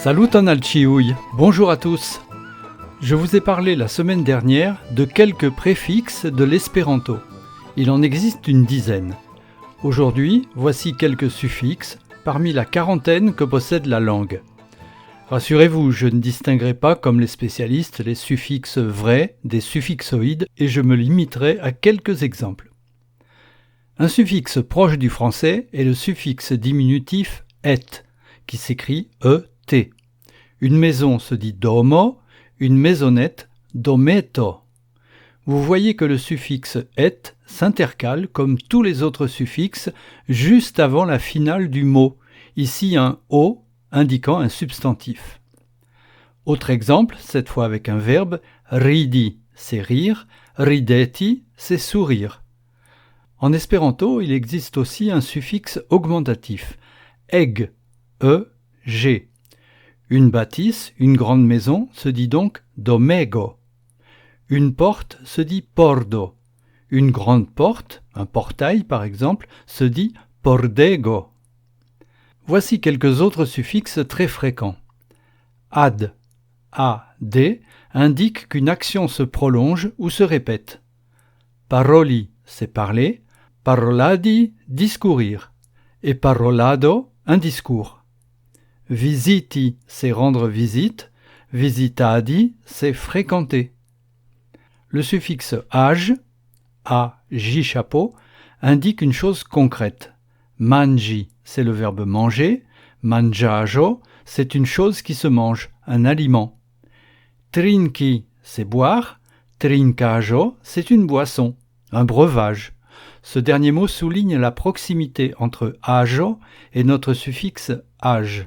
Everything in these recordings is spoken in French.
Saluton al ĉiuj, bonjour à tous. Je vous ai parlé la semaine dernière de quelques préfixes de l'espéranto. Il en existe une dizaine. Aujourd'hui, voici quelques suffixes parmi la quarantaine que possède la langue. Rassurez-vous, je ne distinguerai pas comme les spécialistes les suffixes vrais des suffixoïdes et je me limiterai à quelques exemples. Un suffixe proche du français est le suffixe diminutif et, qui s'écrit et. Une maison se dit domo, une maisonnette dometo. Vous voyez que le suffixe et s'intercale comme tous les autres suffixes juste avant la finale du mot, ici un o indiquant un substantif. Autre exemple, cette fois avec un verbe, ridi c'est rire, rideti c'est sourire. En espéranto, il existe aussi un suffixe augmentatif, eg, e-g. Une bâtisse, une grande maison, se dit donc domego. Une porte se dit pordo. Une grande porte, un portail par exemple, se dit pordego. Voici quelques autres suffixes très fréquents. Ad, a-d, indique qu'une action se prolonge ou se répète. Paroli, c'est parler. Paroladi, discourir. Et parolado, un discours. Visiti, c'est rendre visite. Visitadi, c'est fréquenter. Le suffixe age, a-j chapeau, indique une chose concrète. Mangi, c'est le verbe manger. Mangiajo, c'est une chose qui se mange, un aliment. Trinki, c'est boire. Trincajo, c'est une boisson, un breuvage. Ce dernier mot souligne la proximité entre ajo et notre suffixe age.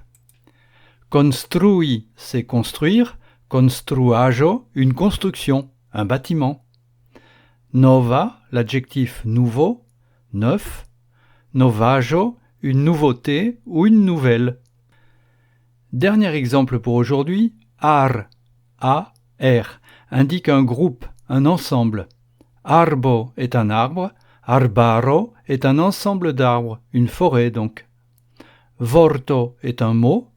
Construi, c'est construire. Construajo, une construction, un bâtiment. Nova, l'adjectif nouveau, neuf. Novajo, une nouveauté ou une nouvelle. Dernier exemple pour aujourd'hui, ar, a-r, indique un groupe, un ensemble. Arbo est un arbre, arbaro est un ensemble d'arbres, une forêt donc. Vorto est un mot,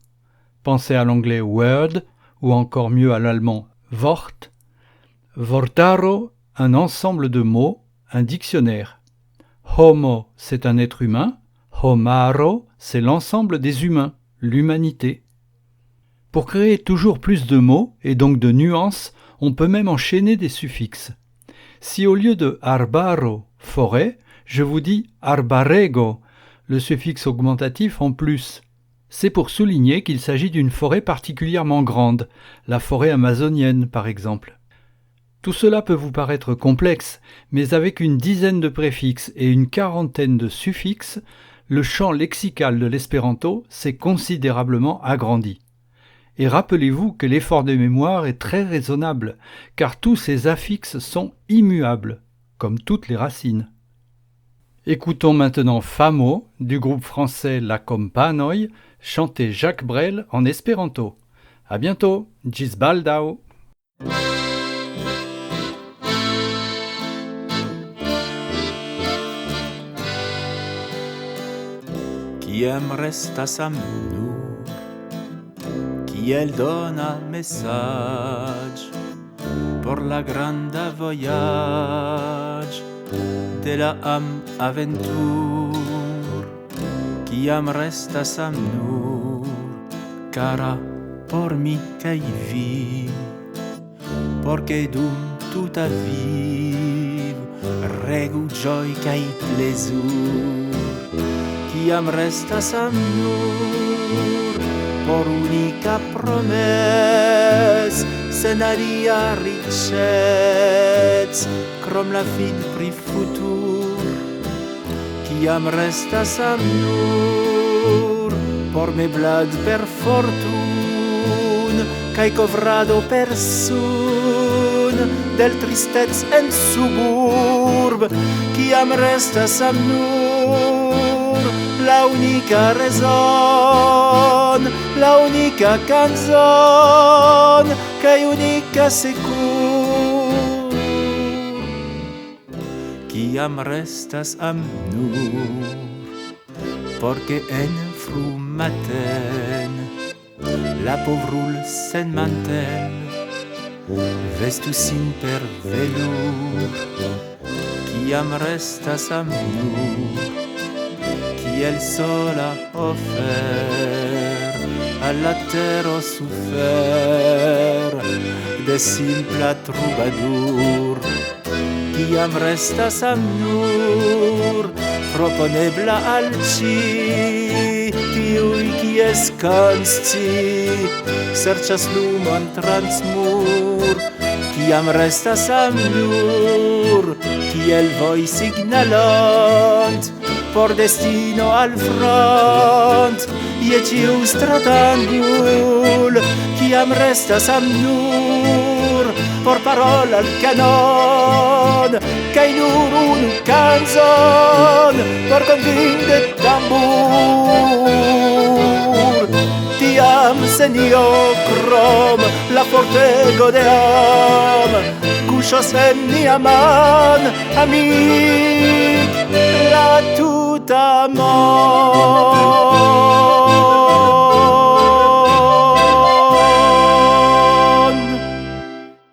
pensez à l'anglais word ou encore mieux à l'allemand Wort. Vortaro, un ensemble de mots, un dictionnaire. Homo, c'est un être humain. Homaro, c'est l'ensemble des humains, l'humanité. Pour créer toujours plus de mots et donc de nuances, on peut même enchaîner des suffixes. Si au lieu de arbaro, forêt, je vous dis arbarego, le suffixe augmentatif en plus, c'est pour souligner qu'il s'agit d'une forêt particulièrement grande, la forêt amazonienne par exemple. Tout cela peut vous paraître complexe, mais avec une dizaine de préfixes et une quarantaine de suffixes, le champ lexical de l'espéranto s'est considérablement agrandi. Et rappelez-vous que l'effort de mémoire est très raisonnable, car tous ces affixes sont immuables, comme toutes les racines. Écoutons maintenant Famo, du groupe français La Companoi, chanter Jacques Brel en espéranto. À bientôt, gis baldau! Kiam restas am nur, kiel dona message por la granda voyage de la aventur. Kiam restas am nur, cara por mi kaj vi, porque dum tuta viv regu ĝoj kaj plezur. Kiam restas am nur, por unica promes, sen alia ricetz, krom la fin pri futur. Kiam restas am nur, por meblad per fortun, kaj kovrado per sun, del tristez en suburb. Kiam restas am nur, la unica raison, la unica canzon, kaj unica secur. Kiam restas am nur, porque en frumaten la povrul sen mantel, vestusin per velur, kiam restas amnur, kiel sola offer, alla tero sufer, de simpla troubadour, kiam restas amnur, proponebla al ci, tiui kies konsci, serĉas lumon trans mur, kiam restas amnur, kiel vojsignalont, por destino al front, je ĉiu stratangul, kiam restas amnur, por parol al canon, kaj nur unu kanzon, por konvinde tambour. Tiam senio krom la fortego de am, kuŝos en nia man, amik, la tuta mon.